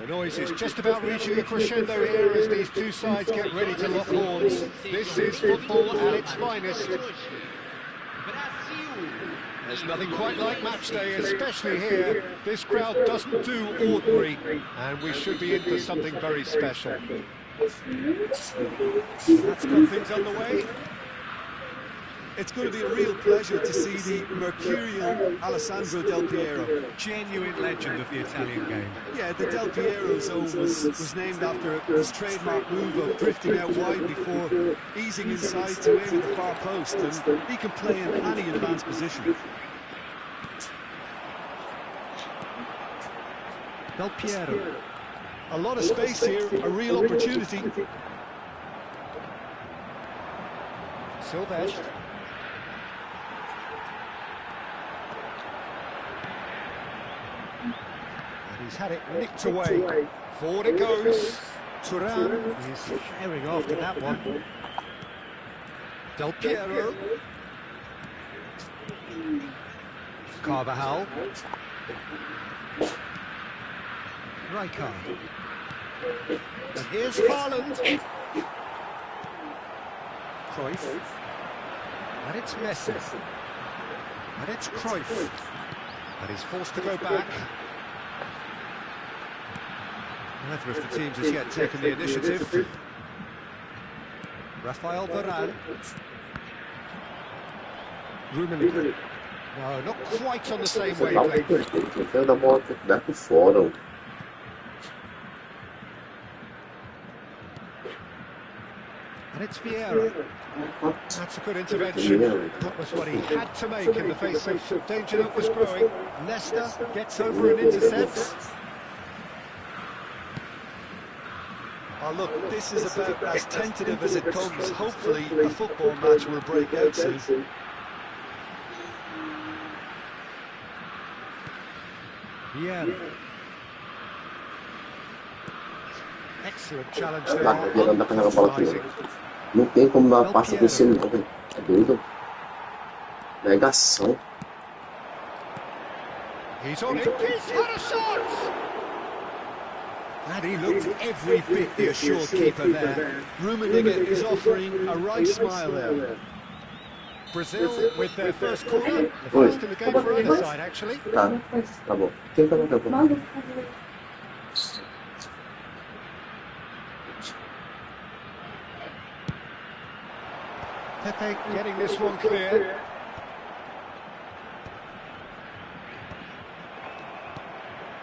The noise is just about reaching a crescendo here as these two sides get ready to lock horns. This is football at its finest. There's nothing quite like match day, especially here. This crowd doesn't do ordinary, and we should be in for something very special. That's got things underway. It's going to be a real pleasure to see the mercurial Alessandro Del Piero. Genuine legend of the Italian game. Yeah, the Del Piero zone was named after his trademark move of drifting out wide before easing inside to aim at the far post, and he can play in any advanced position. Del Piero. A lot of space here, a real opportunity. Silvestre. He's had it nicked away. Forward it goes. Turan is herring after that one. Del Piero. Carvajal. Rijkaard. And here's Haaland. Cruyff. And it's Messi. And it's Cruyff. And he's forced to go back. Neither of the teams has yet taken the initiative. Rafael Varane. Rummenigge. No, not quite on the same wavelength. And it's Vieira. That's a good intervention. That was what he had to make in the face of danger that was growing. Leicester gets over and intercepts. Oh, look, this is about as tentative as it comes. Hopefully, a football match will break out soon. Vieira. Excellent challenge there. Não tem como dar passa desse não, velho. É doido. Negação. He's on it. He's had a shot! And he looked every bit the assured keeper there. Rummenigge is offering a right smile there. Brazil with their first corner. The first in the game for either side, actually. Tá bom. Quem tá bom? Pepe getting this one clear.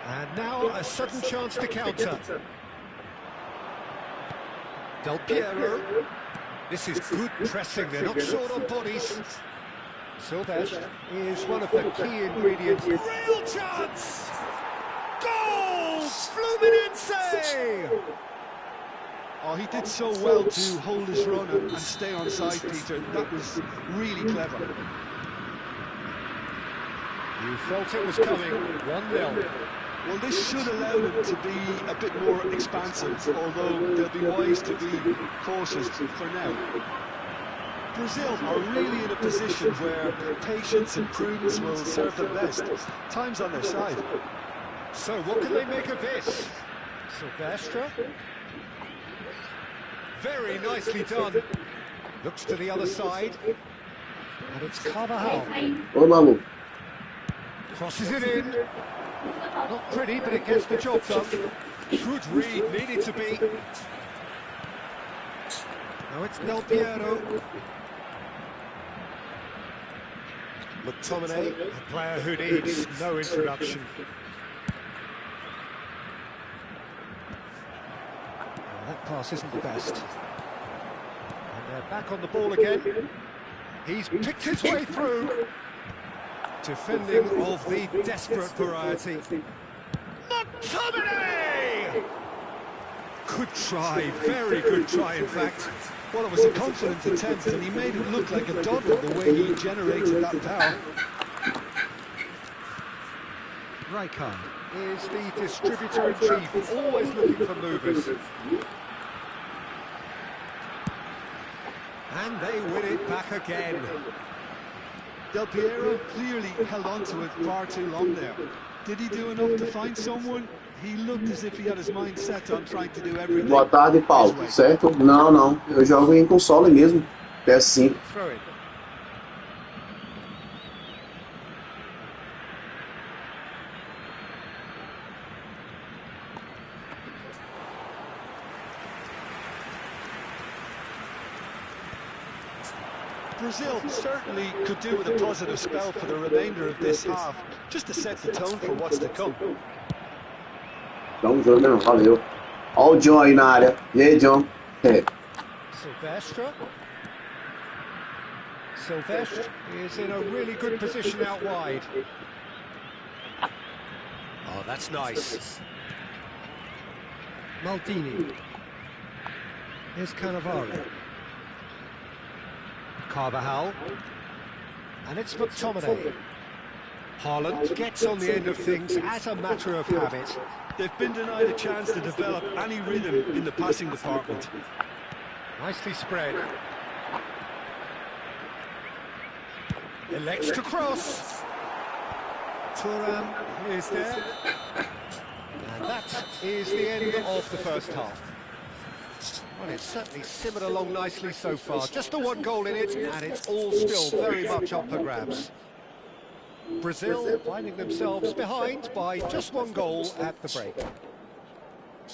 And now a sudden chance to counter. Del Piero. This is good pressing, they're not short on bodies. Silvestre is one of the key ingredients. Real chance! Goal! Fluminense! Oh, he did so well to hold his run and stay on side, Peter. That was really clever. You felt it was coming. 1-0. Well, this should allow them to be a bit more expansive, although they'll be wise to be cautious for now. Brazil are really in a position where patience and prudence will serve them best. Time's on their side. So what can they make of this? Silvestre. Very nicely done. Looks to the other side. And it's Carvajal. Ô, Malu. Crosses it in. Not pretty, but it gets the job done. Good read, needed to be. Now it's Del Piero. McTominay, a player who needs no introduction. Well, that pass isn't the best. And they're back on the ball again. He's picked his way through. Defending of the desperate variety. McTominay! Good try, very good try in fact. Well, it was a confident attempt and he made it look like a dawdle the way he generated that power. Rijkaard is the distributor-in-chief, always looking for movers. And they win it back again. Del Piero clearly held on to it far too long there. Did he do enough to find someone? He looked as if he had his mind set on trying to do everything. Boa tarde, Paulo. Tudo certo? Não, não. Eu jogo em console mesmo. PS5. Throw in. Brazil certainly could do with a positive spell for the remainder of this half, just to set the tone for what's to come. Dá um jogo, não. Valeu. Ó o John aí na área. E aí, John? Silvestre. Silvestre is in a really good position out wide. Oh, that's nice. Maldini. Here's Cannavaro. Carvajal. And it's McTominay. Haaland gets on the end of things as a matter of habit. They've been denied a chance to develop any rhythm in the passing department. Nicely spread. Elects to cross. Thuram is there. And that is the end of the first half. Well, it's certainly simmered along nicely so far. Just the one goal in it, and it's all still very much up for grabs. Brazil finding themselves behind by just one goal at the break.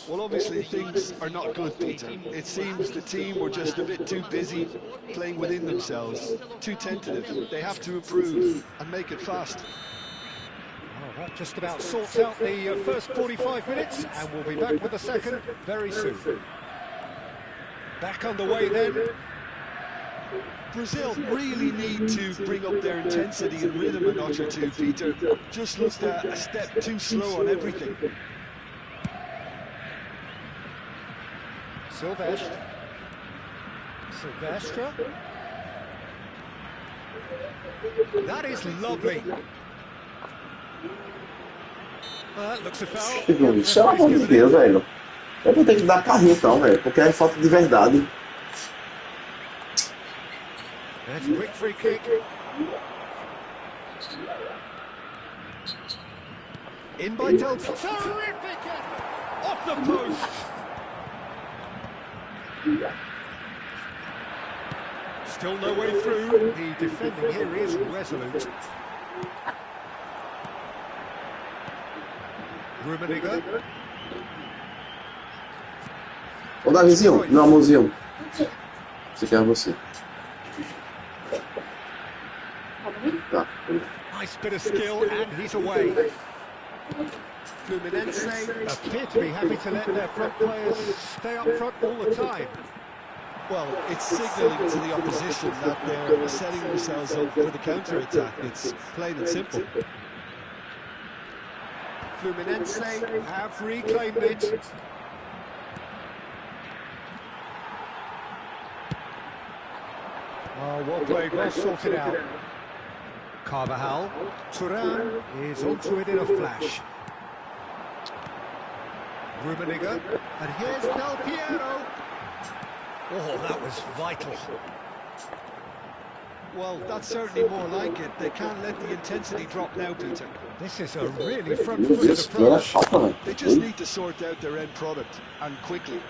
Well, obviously things are not good, Peter. It seems the team were just a bit too busy playing within themselves, too tentative. They have to improve and make it fast. Well, that just about sorts out the first 45 minutes, and we'll be back with the second very soon. Back underway then. Brazil really need to bring up their intensity and rhythm a notch or two, Peter. Just looked a step too slow on everything. Silvestre. Silvestre. That is lovely. That looks a foul. Pelo amor de Deus, velho. Eu vou ter que dar carrinho então, velho, porque é falta de verdade. That's a quick free kick. In by Del. Terrific effort! Off the post! Still no way through. The defending here is resolute. Rummenigge. Ô Davizinho, meu amorzinho. Você quer você. Tá. Nice bit of skill, and he's away. Fluminense appear to be happy to let their front players stay up front all the time. Well, it's signalling to the opposition that they're setting themselves up for the counter-attack. It's plain and simple. Fluminense have reclaimed it. Oh, well played, well sorted out. Carvajal. Thuram is onto it in a flash. Rummenigge. And here's Del Piero. Oh, that was vital. Well, that's certainly more like it. They can't let the intensity drop now, Peter. This is a really front-footed approach. They just need to sort out their end product, and quickly.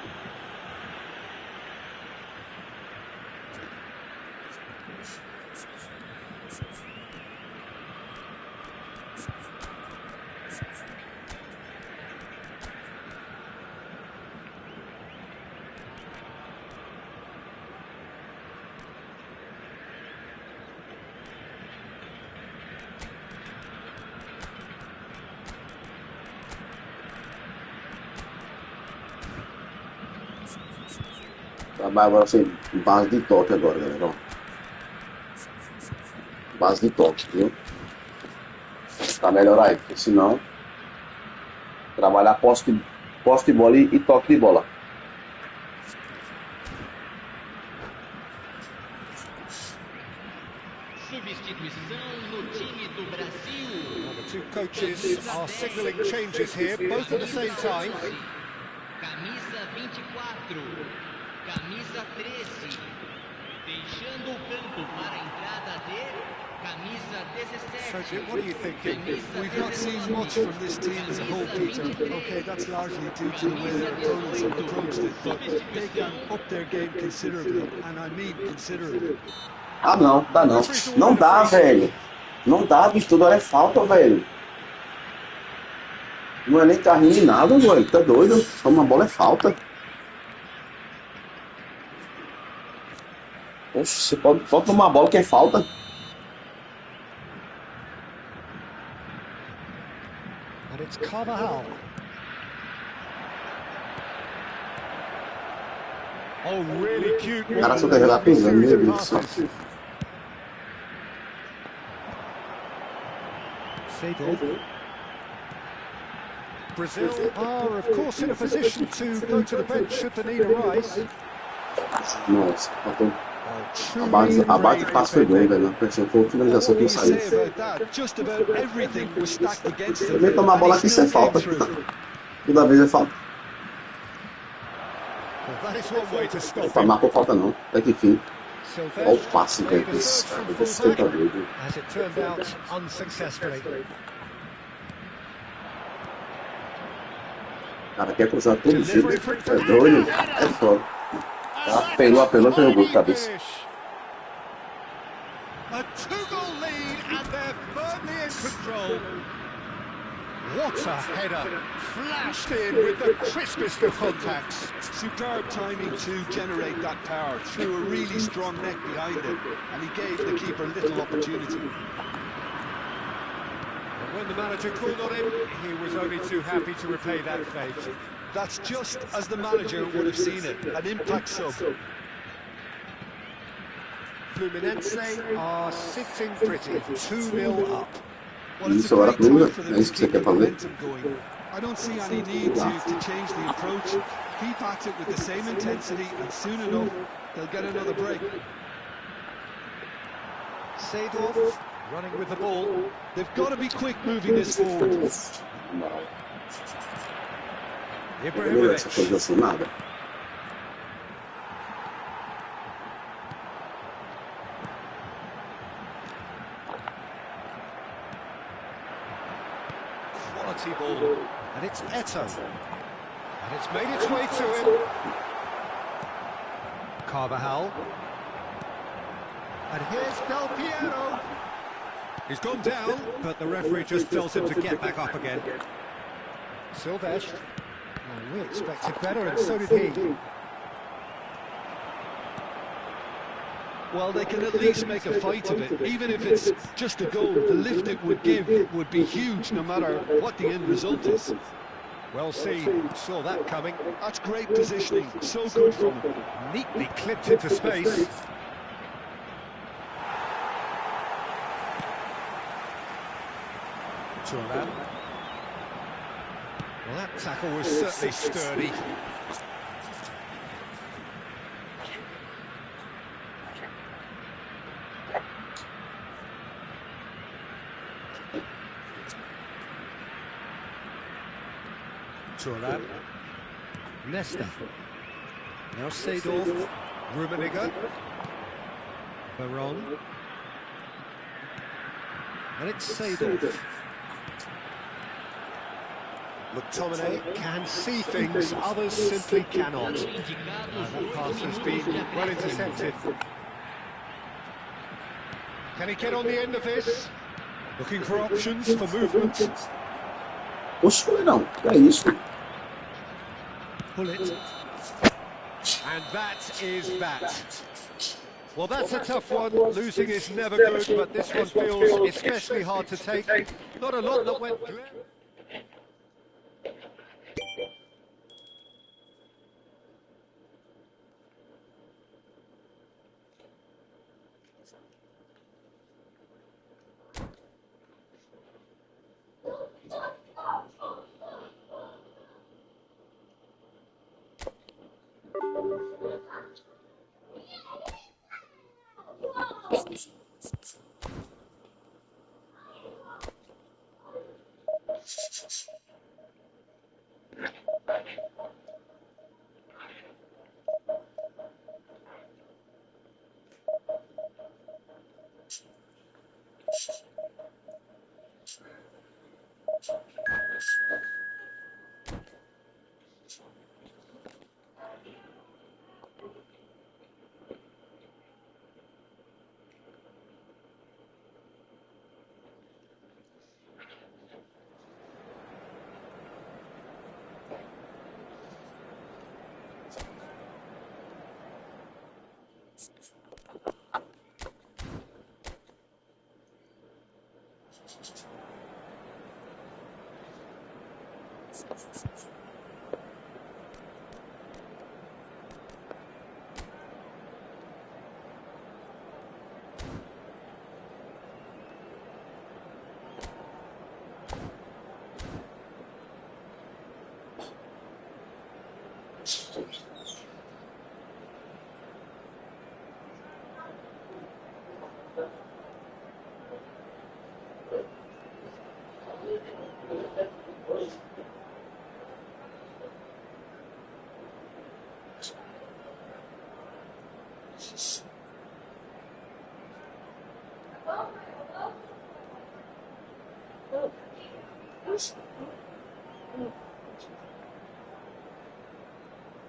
Trabalho agora sem base de toque agora, galera. Base de toque, viu? Pra melhorar aí, porque senão trabalhar posse de bola e toque de bola. Substituição no time do Brasil. Well, the two coaches are signalling changes here, both at the same time. Camisa 24, camisa 13. Deixando o campo para a entrada de camisa So, 17. Jim, what are you thinking? We've not seen much from this team as a whole, Peter. Okay, that's largely due to the way their opponents have approached it, but they can up their game considerably, and I mean considerably. Ah, não, dá não. Não dá, velho. Não dá, bicho, toda hora é falta, velho. Não é nem carrinho nem nada, velho. Tá doido? Só uma bola é falta. Poxa, você pode tomar a bola que é falta. And it's Carvajal. Oh, really cute. Cara, só quer jogar pisando, meu Deus do céu. Brazil are, of course, in a position to go to the bench should the need arise. Nossa, faltou. A base de passo foi bem, velho. Foi uma finalização que não saiu. Também tomar a bola aqui, isso é falta. Toda vez é falta. Opa, marcou falta não. Até que enfim. Olha o passe, velho. Esse cara tá doido. As it turned out, unsuccessfully. Cara, quer cruzar todo jeito. É doido. É foda. Apelou pelo gol de cabeça. A two-goal lead and they're firmly in control. What a header, flashed in with the crispest of contacts. Superb timing to generate that power, threw a really strong neck behind it, and he gave the keeper little opportunity. And when the manager called on him, he was only too happy to repay that fate. That's just as the manager would have seen it, an impact sub. Fluminense are sitting pretty, 2-0 up. Well, it's a great time for them to keep the momentum going. I don't see any need to change the approach. Keep at it with the same intensity, and soon enough, they'll get another break. Seedorf running with the ball. They've got to be quick moving this forward. Essa coisa assim, nada. Quality ball, and it's Eto, and it's made its way to him. Carvajal, and here's Del Piero. He's gone down, but the referee just tells him to get back up again. Silvesh. We expected better, and so did he. Well, they can at least make a fight of it. Even if it's just a goal, the lift it would give would be huge, no matter what the end result is. Well seen, saw that coming. That's great positioning, so good from him. Neatly clipped into space. Turan. Well, that tackle was certainly sturdy. Turan. Nesta. Now Seedorf. Rummenigge. Baron. And it's Seedorf. McTominay can see things others simply cannot. That pass has been well intercepted. Can he get on the end of this? Looking for options for movement. Poxa, não, é isso. Pull it. And that is that. Well, that's a tough one. Losing is never good, but this one feels especially hard to take. Not a lot that went clear.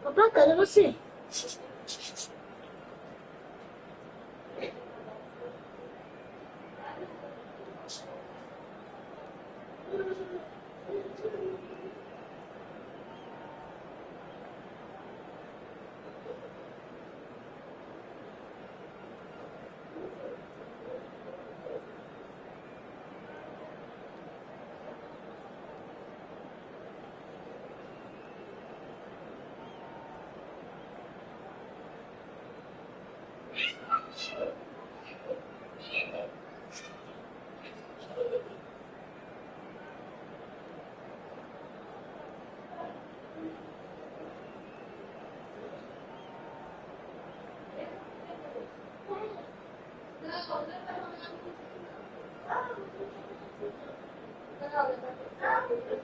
Papá, cadê você?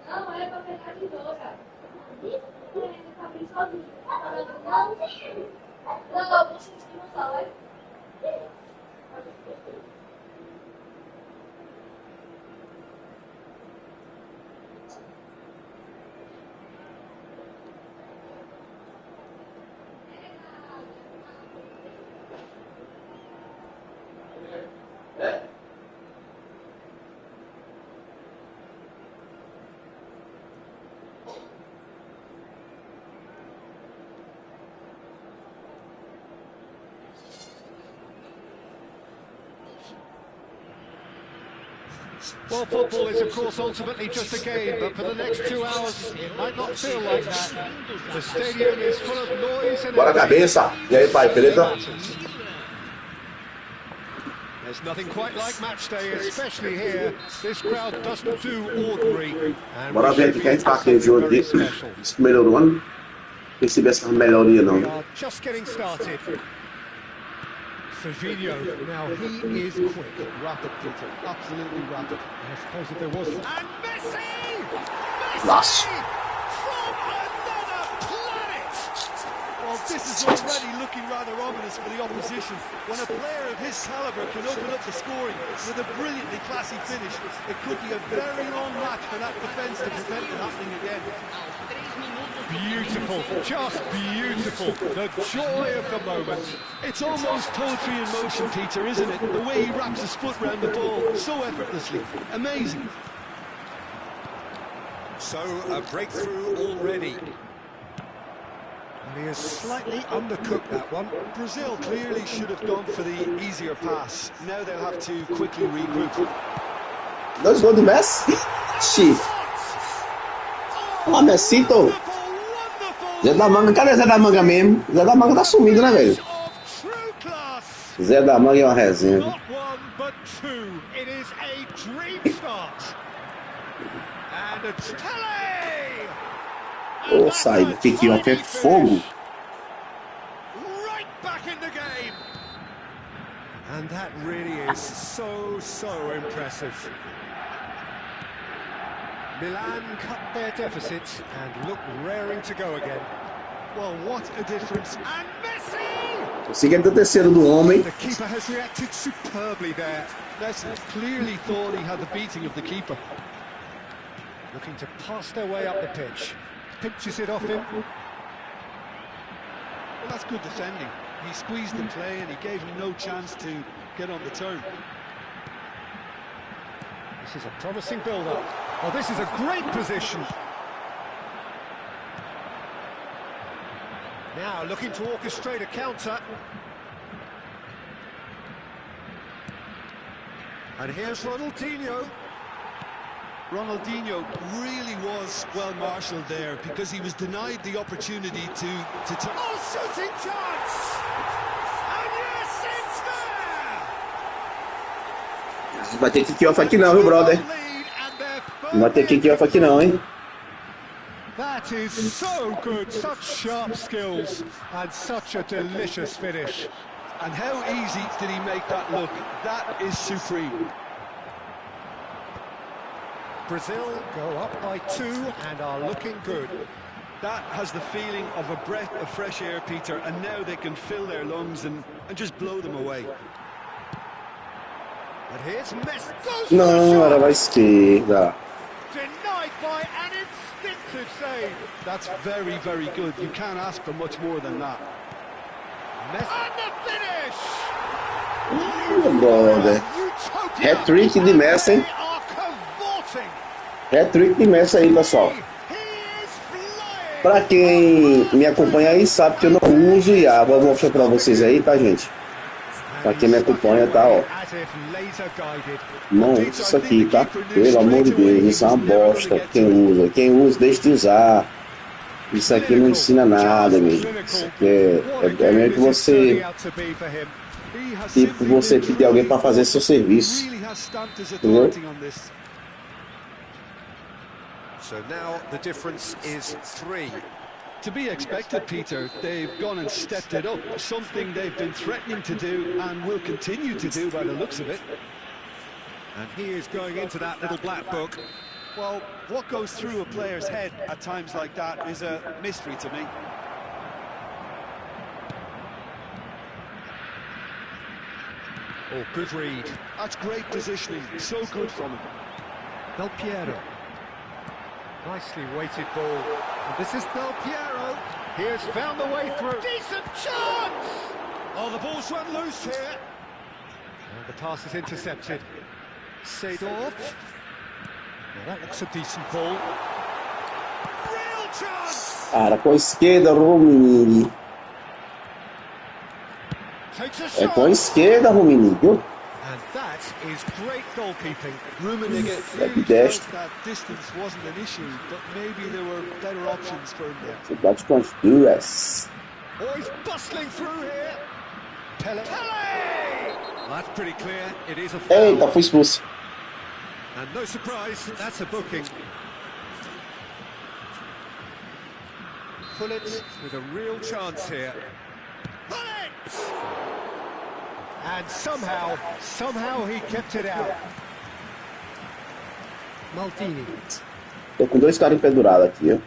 Não, é pra pegar de novo, cara. Tá bem sozinho. Não, vocês que não falam. Well, football is, of course, ultimately just a game, but for the next 2 hours, it might not feel like that. The stadium is full of noise and Bora cabeça. E aí, pai, beleza? There's nothing quite like match day, especially here. This crowd doesn't do ordinary. And Bora ver aqui quem está aqui de hoje. Isso que melhorou, não? Percebi essa melhoria, não. We are just getting started. Serginho, now he is quick. Rapid, Peter, absolutely rapid. I suppose if there was... And Messi! Messi! Nossa. From another planet! Well, this is already looking rather ominous for the opposition. When a player of his calibre can open up the scoring with a brilliantly classy finish, it could be a very long match for that defence to prevent it happening again. Beautiful, just beautiful. The joy of the moment. It's almost poetry in motion, Peter, isn't it? The way he wraps his foot round the ball so effortlessly. Amazing. So, a breakthrough already. And he has slightly undercooked that one. Brazil clearly should have gone for the easier pass. Now they'll have to quickly regroup. Dois gols do Messi? Xi. Ó, Messito. Zé da Manga, cadê Zé da Manga mesmo? Zé da Manga tá sumido, né, velho? Zé da Manga é uma resenha. Not one, but two. It is a dream start. And a Tele! Ô, saída, kick-off é fogo. Right back in the game. And that really is so impressive. Milan cut their deficit and look raring to go again. Well, what a difference. And Messi! Conseguindo o terceiro do homem. The keeper has reacted superbly there. Messi clearly thought he had the beating of the keeper. Looking to pass their way up the pitch. Pinches it off him. Well, that's good defending. He squeezed the play and he gave him no chance to get on the turn. This is a promising build-up. Oh, this is a great position. Now looking to orchestrate a counter. And here's Ronaldinho. Ronaldinho really was well marshalled there because he was denied the opportunity to Oh, shooting chance! And yes, it's there! Não vai ter kick-off aqui não, viu, brother? Não vai ter kick-off aqui não, hein? That is so good, such sharp skills, and such a delicious finish. And how easy did he make that look? That is supreme. Brazil go up by 2 and are looking good. That has the feeling of a breath of fresh air, Peter, and now they can fill their lungs and just blow them away. And here's Messi. Goes Não, era na esquerda. Denied by an instinctive save. That's very, very good. You can't ask for much more than that. Messi. And the finish! Brother. Hat-trick de Messi, hein? Hat-trick de Messi aí, pessoal. Pra quem me acompanha aí, sabe que eu não uso IA. Vou mostrar pra vocês aí, tá, gente? Pra quem me acompanha, tá, ó. Não usa isso aqui, tá? Pelo amor de Deus, isso é uma bosta. Quem usa, deixa de usar. Isso aqui não ensina nada, mesmo. Isso aqui é meio que você... Tipo, você pedir alguém para fazer seu serviço. Entendeu? So now the difference is 3. To be expected, Peter. They've gone and stepped it up. Something they've been threatening to do and will continue to do by the looks of it. And he is going into that little black book. Well, what goes through a player's head at times like that is a mystery to me. Oh, good read. That's great positioning. So good from him. Del Piero. Nicely weighted ball. And this is Del Piero. He has found the way through. Decent chance! Oh, the ball's run loose here. And the pass is intercepted. Seedorf. Now that looks a decent ball. Real chance! Cara, com a esquerda, Romini. É com a esquerda, Romini, viu? And that is great goalkeeping. Rummenigge feels that distance wasn't an issue, but maybe there were better options for him there. Você bate com as duas. Oh, he's bustling through here. Pele! Well, that's pretty clear. It is a foul. Eita, foi expulso. And no surprise, that's a booking. Pullet with a real chance here. Pullet! And somehow he kept it out. Maldini. Tô com dois caras pendurados aqui, ó.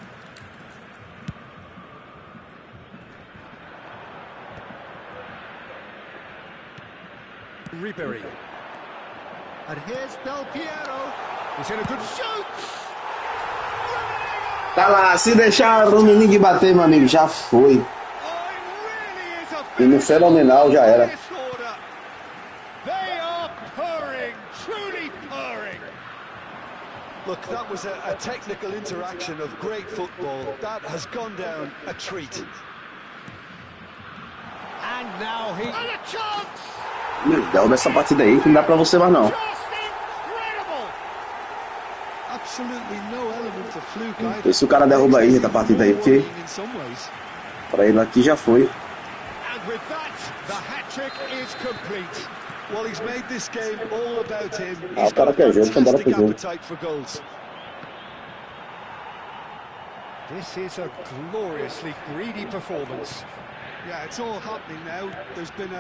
Ribery. And here's Del Piero. He's in a good shoot. Tá lá, se deixar o Romini bater, meu amigo, já foi. E no fenomenal já era. They are purring, truly purring. Look, that was a technical interaction of great football. That has gone down a treat. And now he... And a chance! Meu Deus, dessa partida aí que não dá pra você mais não. Absolutely no element of fluke either. E se o cara derruba aí essa partida aí, porque pra ele aqui já foi. And with that, the hat-trick is complete. Well, he's made this game all about him. Ah, o cara quer jogo, então bora pro jogo. Appetite for goals. This is a gloriously greedy performance. Yeah, it's all happening now. There's been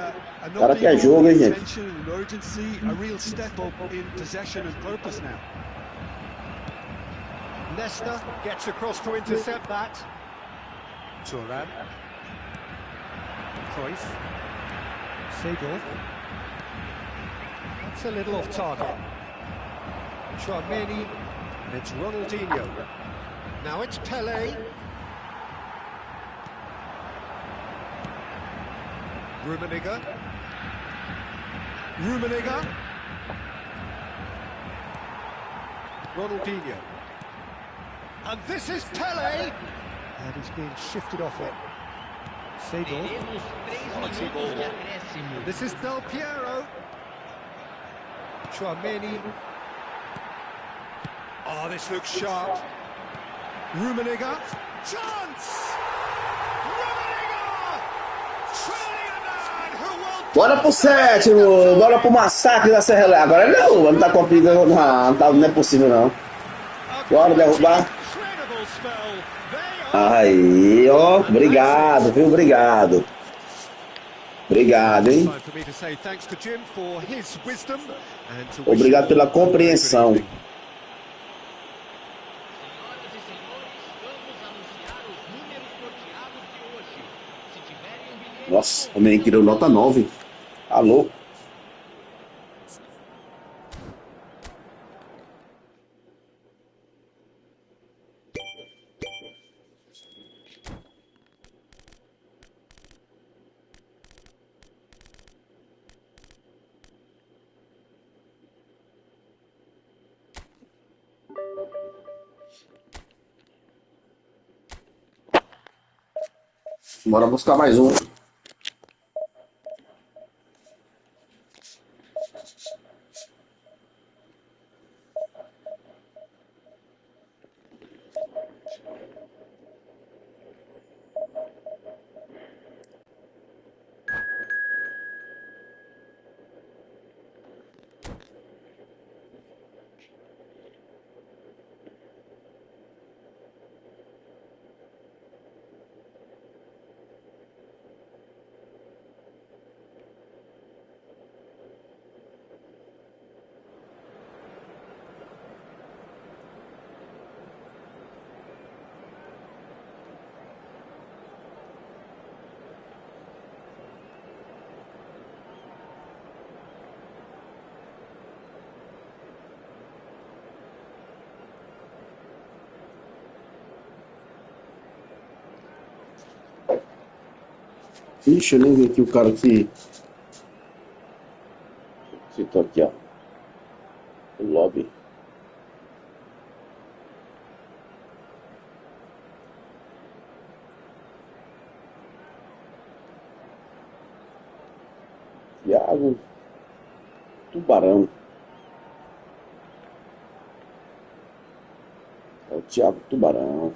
Cara quer jogo, hein, gente? tension and urgency, a real step up in possession and purpose now. Nesta gets across to intercept that. Thuram. Cruyff. Seedorf. That's a little off target. Tchouaméni. It's Ronaldinho. Now it's Pele. Rummenigge. Ronaldinho. And this is Pele. And he's being shifted off it. Seedorf. Quality ball. And this is Del Piero. Chouameni. Oh, this looks sharp. Rummenigge. Chance! Rummenigge! Truly a man who will... Bora pro sétimo, bora pro massacre da Serra Elétrica. Agora não tá competindo, não é possível não. Bora derrubar. Aí, ó, obrigado, viu, obrigado. Obrigado, hein. Obrigado pela compreensão. Nossa, o menino tirou nota 9. Alô? Bora buscar mais um. Ixi, eu nem vi aqui o cara que... Citou aqui, ó. O lobby. Thiago Tubarão. É o Thiago Tubarão.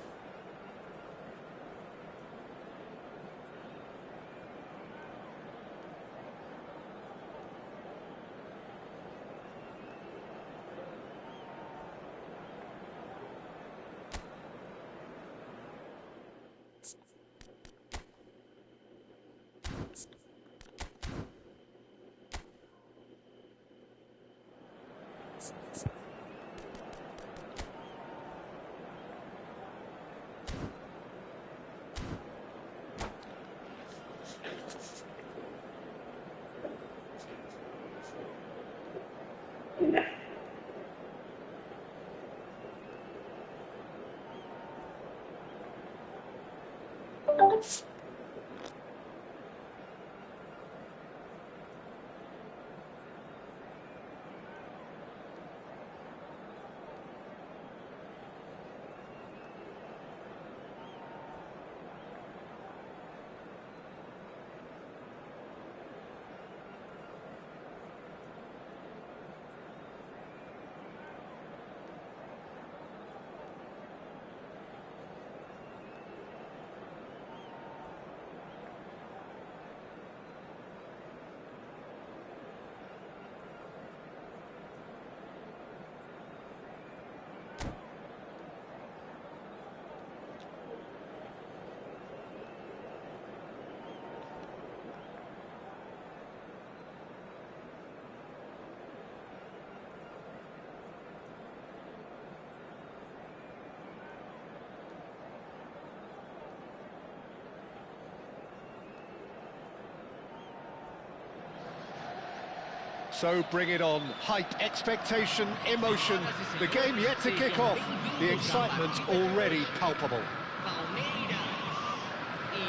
So bring it on. Hype, expectation, emotion. The game yet to kick off. The excitement already palpable.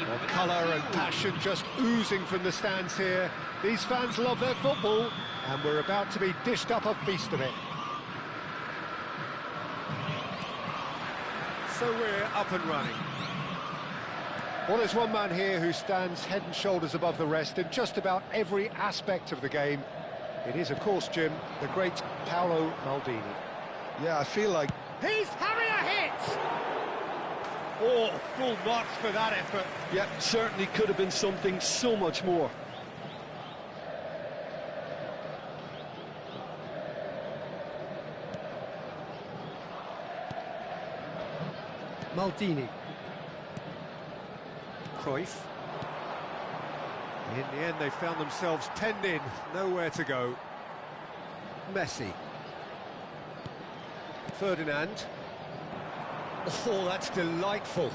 Well, colour and passion just oozing from the stands here. These fans love their football, and we're about to be dished up a feast of it. So we're up and running. Well, there's one man here who stands head and shoulders above the rest in just about every aspect of the game. It is, of course, Jim, the great Paolo Maldini. Yeah, I feel like... He's having a hit! Oh, full marks for that effort. Yeah, certainly could have been something so much more. Maldini. Cruyff. In the end, they found themselves penned in, nowhere to go. Messi. Ferdinand. Oh, that's delightful.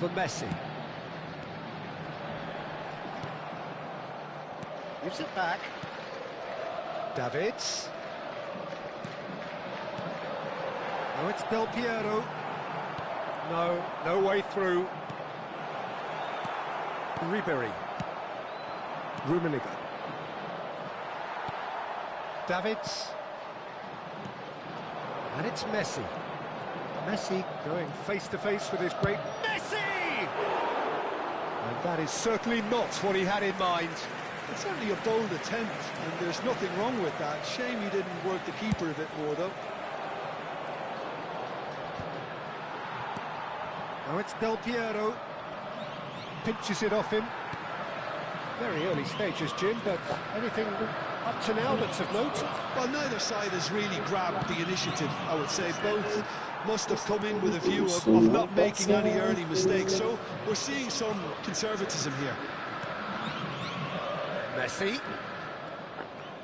For Messi. Gives it back. Davids. Oh, it's Del Piero. No, no way through. Ribery. Rummenigge. Davids. And it's Messi. Messi going face-to-face with his great Messi! And that is certainly not what he had in mind. It's certainly a bold attempt, and there's nothing wrong with that. Shame he didn't work the keeper a bit more, though. Now it's Del Piero. Pinches it off him. Very early stages, Jim, but anything up to now that's of note? Well, neither side has really grabbed the initiative, I would say. Both must have come in with a view of not making any early mistakes. So we're seeing some conservatism here. Messi.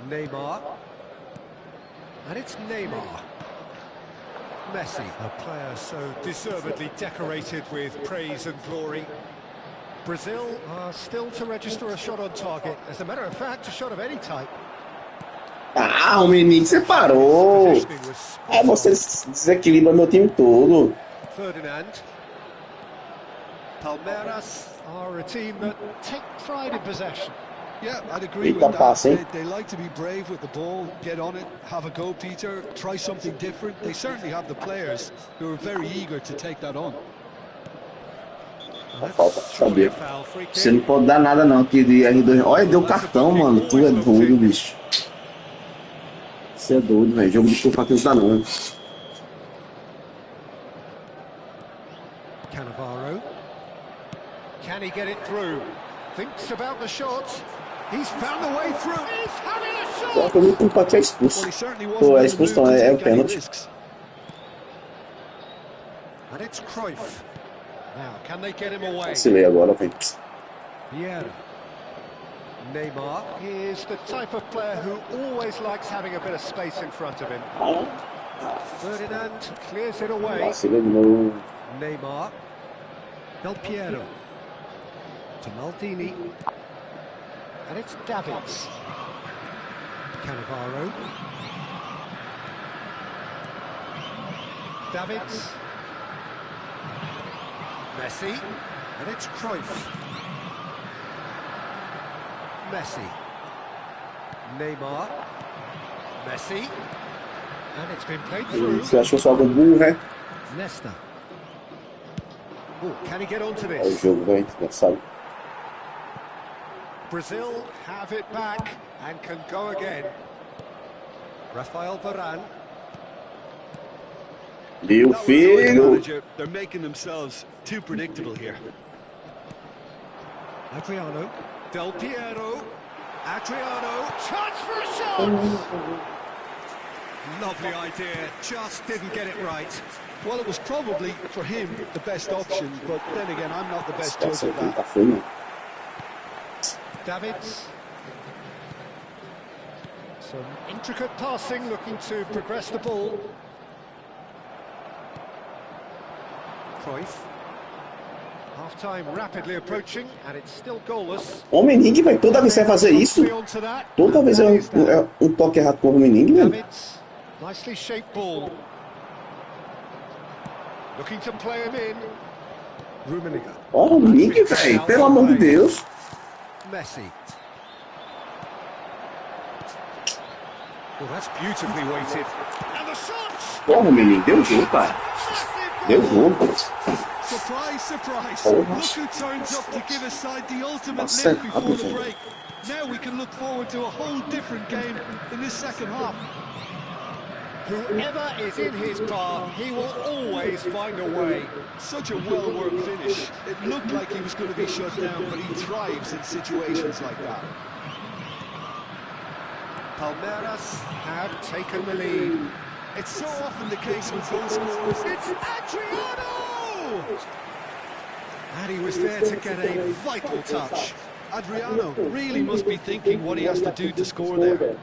Neymar. And it's Neymar. Messi, a player so deservedly decorated with praise and glory. Brazil are still to register a shot on target. As a matter of fact, a shot of any type. Ah, o menino separou. É, você desequilibra meu time todo. Ferdinand. Palmeiras are a team that take pride in possession. Yeah, I'd agree with that. They like to be brave with the ball, get on it, have a go, Peter, try something different. They certainly have the players who are very eager to take that on. Falta, sabia. Você não pode dar nada não aqui de R2. Olha, deu cartão, mano. Tu é doido, bicho. Você é doido, velho. Jogo de culpa aqui não dá não. Cannavaro. Can he get it through? Thinks about the shot. He's found the way through. He's having a shot. Só que o culpa aqui é expulso. Pô, é expulsão, é o pênalti. And it's Cruyff. Now, can they get him away? Vacilei agora, velho. Vieira. Neymar is the type of player who always likes having a bit of space in front of him. Ferdinand clears it away. Vacilei de novo. Neymar. Del Piero. To Maldini. And it's Davids. Cannavaro. Davids. Messi. And it's Cruyff. Messi. Neymar. Messi. And it's been played through. Você achou só com burro, né? Nesta. Oh, can he get onto É o this? jogo, velho. Engraçado. Brazil have it back and can go again. Rafael Varane. Meu filho. They're making themselves too predictable here. Adriano. Del Piero. Adriano. Chance for a shot! Lovely idea, just didn't get it right. Well, it was probably, for him, the best option, but then again, I'm not the best judge of Tá that. feio. Davids. Some intricate passing, looking to progress the ball. Cruyff. Half-time rapidly approaching, and it's still goalless. O Menig, velho. Toda vez que você vai fazer isso, toda vez é toque errado com o Menig, velho. Davids, nicely shaped ball. Looking to play him in. Rummenigge. Ó, o Menig, velho. Pelo amor de Deus. Messi. Well, that's beautifully weighted. And the shot! Porra, Menig. Deu jogo, cara. Deu jogo. Surprise, surprise. Oh, Look who turns up to give his side the ultimate lift before the break. Now we can look forward to a whole different game in this second half. Whoever is in his path, he will always find a way. Such a well-worked finish. It looked like he was going to be shut down, but he thrives in situations like that. Palmeiras have taken the lead. It's so often the case with goal scorers. It's Adriano! And he was there to get a vital touch. Adriano really must be thinking what he has to do to score there.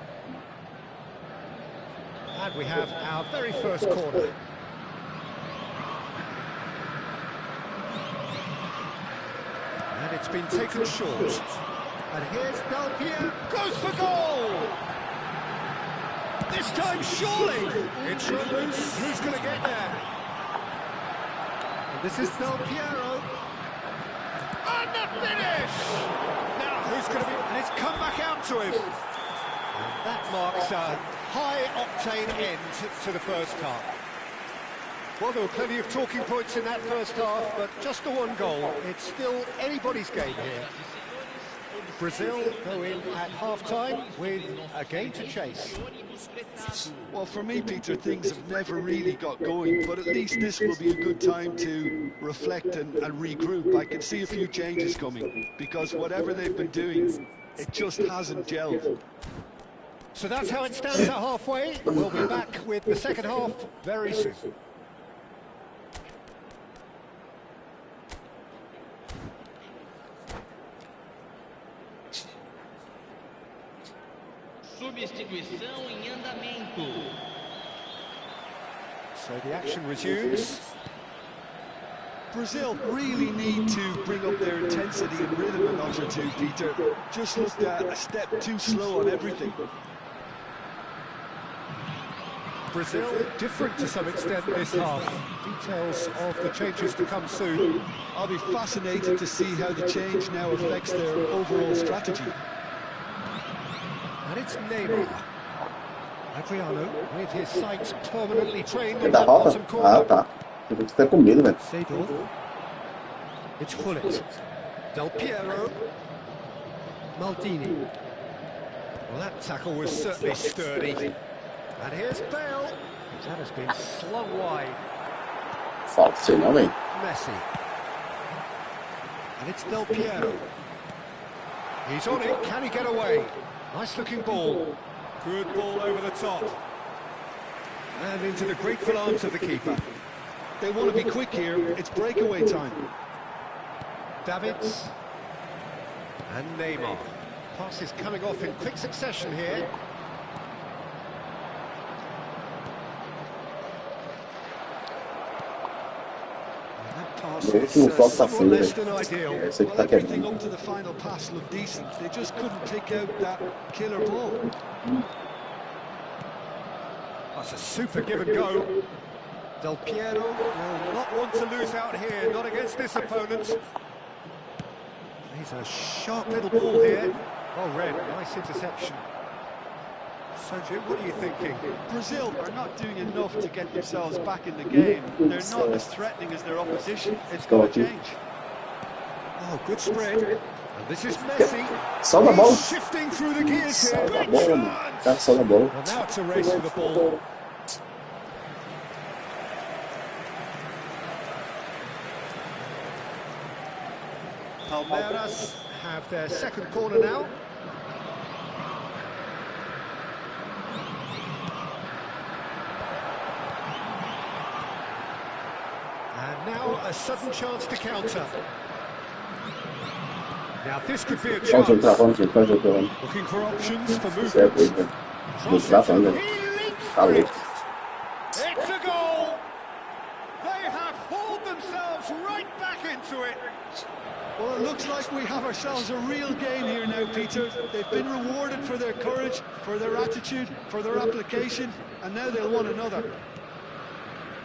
And we have our very first corner. And it's been taken short. And here's Del Piero, goes for goal! This time, surely! It's loose, who's going to get there? And this is Del Piero. And the finish! Now, who's going to be... And it's come back out to him. And that marks a high-octane end to the first half. Well, there were plenty of talking points in that first half, but just the one goal. It's still anybody's game here. Brazil go in at half-time with a game to chase. Well, for me, Peter, things have never really got going, but at least this will be a good time to reflect and regroup. I can see a few changes coming, because whatever they've been doing, it just hasn't gelled. So that's how it stands at halfway. We'll be back with the second half very soon. Substituição em andamento. So the action resumes. Brazil really need to bring up their intensity and rhythm a notch or two, Peter. Just looked at a step too slow on everything. Brazil different to some extent this half. Details of the changes to come soon. I'll be fascinated to see how the change now affects their overall strategy. And it's Neymar. Adriano with his sights permanently trained on Dá the falta? bottom Ah, corner. tá. Eu tenho que ter comido, velho. Seedorf. It's Hullet. Del Piero. Maldini. Well, that tackle was certainly sturdy. And here's Bale. That has been slung wide. Falta isso aí não, velho. Messi. And it's Del Piero. He's on it, can he get away? Nice looking ball. Good ball over the top. And into the grateful arms of the keeper. They want to be quick here, it's breakaway time. Davids. And Neymar. Pass is coming off in quick succession here. No último toque tá feio, less than velho. ideal. Esse aqui Well, tá everything quebrando. up to the final pass looked decent. They just couldn't pick out that killer ball. That's a super give and go. Del Piero will not want to lose out here, not against this opponent. He's a sharp little ball here. Oh, Red, nice interception. So, Jim, what are you thinking? Brazil are not doing enough to get themselves back in the game. They're not as threatening as their opposition. It's got to change. Oh, good spread. And this is Messi. Só da bola. He's shifting through the gears Só here. da Good bola, mano. chance. Tá só da bola. Well, now it's a race for the ball. Palmeiras have their second corner now. And now a sudden chance to counter. Now this could be a chance. Vamos entrar. Looking for options for Certo, movement. velho. Cross Entrar it. falando. He leaps Tá for it. louco. It's a goal. They have hauled themselves right back into it. Well, it looks like we have ourselves a real game here now, Peter. They've been rewarded for their courage, for their attitude, for their application, and now they'll want another.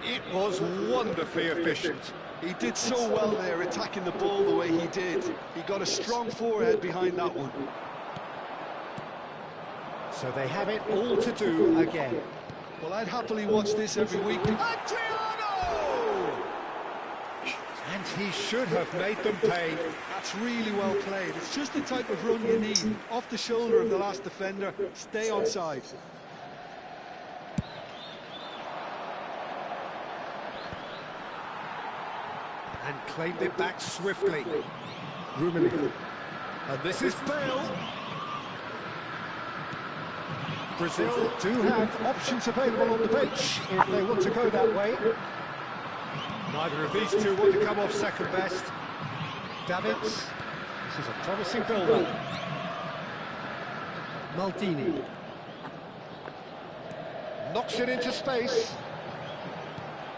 It was wonderfully efficient. He did so well there, attacking the ball the way he did. He got a strong forehead behind that one. So they have it all to do again. Well, I'd happily watch this every week. Adriano! And he should have made them pay. That's really well played. It's just the type of run you need. Off the shoulder of the last defender, stay onside. And claimed it back swiftly. Rummenigge. And this is Bale. Brazil do have options available on the bench if they want to go that way. Neither of these two want to come off second best. Davids. This is a promising build-up. Maldini. Knocks it into space.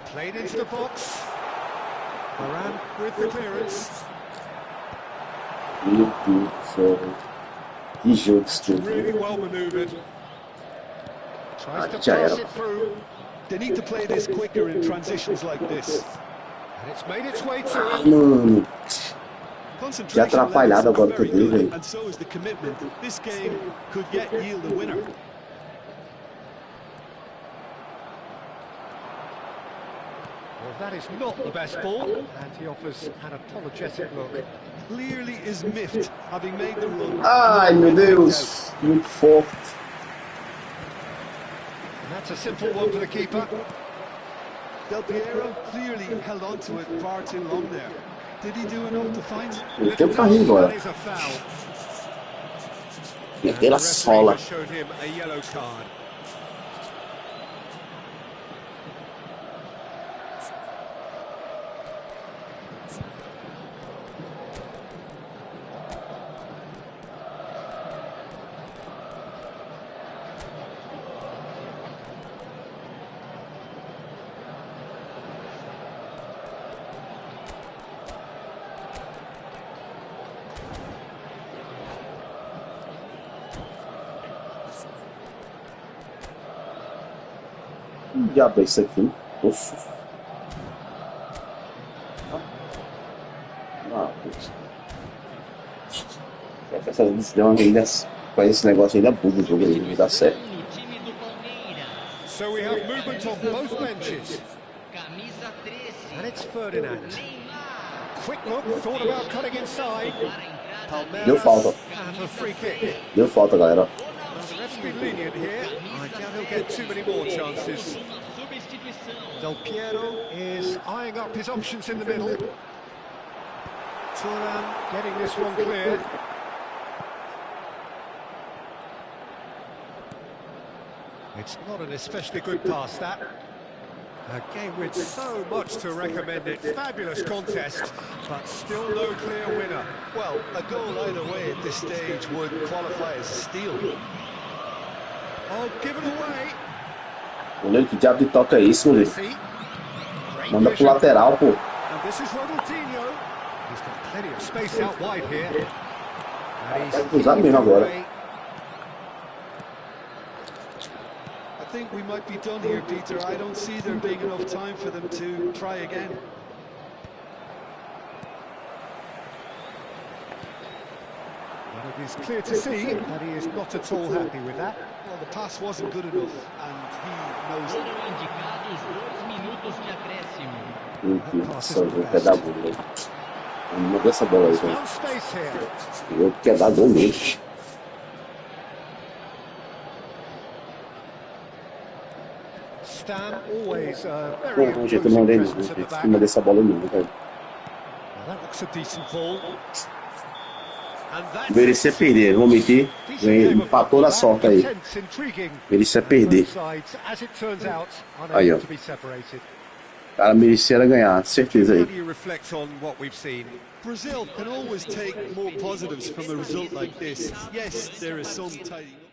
Played into the box. Moran with the clearance. Really well manoeuvred. Tries to pass it through. They need to play this quicker in transitions like this. And it's made its way to Já atrapalhado agora que eu dei, velho. And so is the commitment. This game could yet yield a winner. Well, that is not the best ball, and he offers an apologetic look. Clearly is miffed, having made the run. Ai, meu Deus, muito forte. And that's a simple one for the keeper. Del Piero clearly held on to it far too long there. Did he do enough to find it? Ele tem um carrinho agora. That is a foul. Pela sola. Showed him a yellow card. Que diabo é isso aqui? Osso. Ah, essa decisão ainda com esse negócio ainda buga o jogo aí, não dá certo. So we have movement on both benches. And it's Ferdinand. Quick look, thought about cutting inside. Deu falta. And a free kick. Deu falta, galera. Well, the ref's been lenient here. I doubt he'll get too many more chances. Del Piero is eyeing up his options in the middle. Turan getting this one cleared. It's not an especially good pass, that. A game with so much to recommend it. Fabulous contest, but still no clear winner. Well, a goal either way at this stage would qualify as a steal. Oh, given away. Olha que diabo de toca é isso, moleque? Manda pro lateral, pô. And this is Ronaldinho. He's got plenty of space out wide here. And Vai cruzar mesmo agora. I think we might be done here, Peter. I don't see there being enough time for them to try again. Well, it is clear to see that he is not at all happy with that. Well, the pass wasn't good enough, and he knows it. Nossa, eu vou quedar gol, velho. Não mudou essa bola aí, velho. Found space here. Eu quero dar gol mesmo. Stan always very Pô, jeito não dei, em cima dessa bola não, velho. Well, that looks a decent ball. And that's Merecia perder, vou mentir. Empatou na sorte aí. Merecia perder. Aí, ó. O cara merecia ganhar, certeza aí. Brazil can always take more positives from a result like this. Yes, there is some tidy.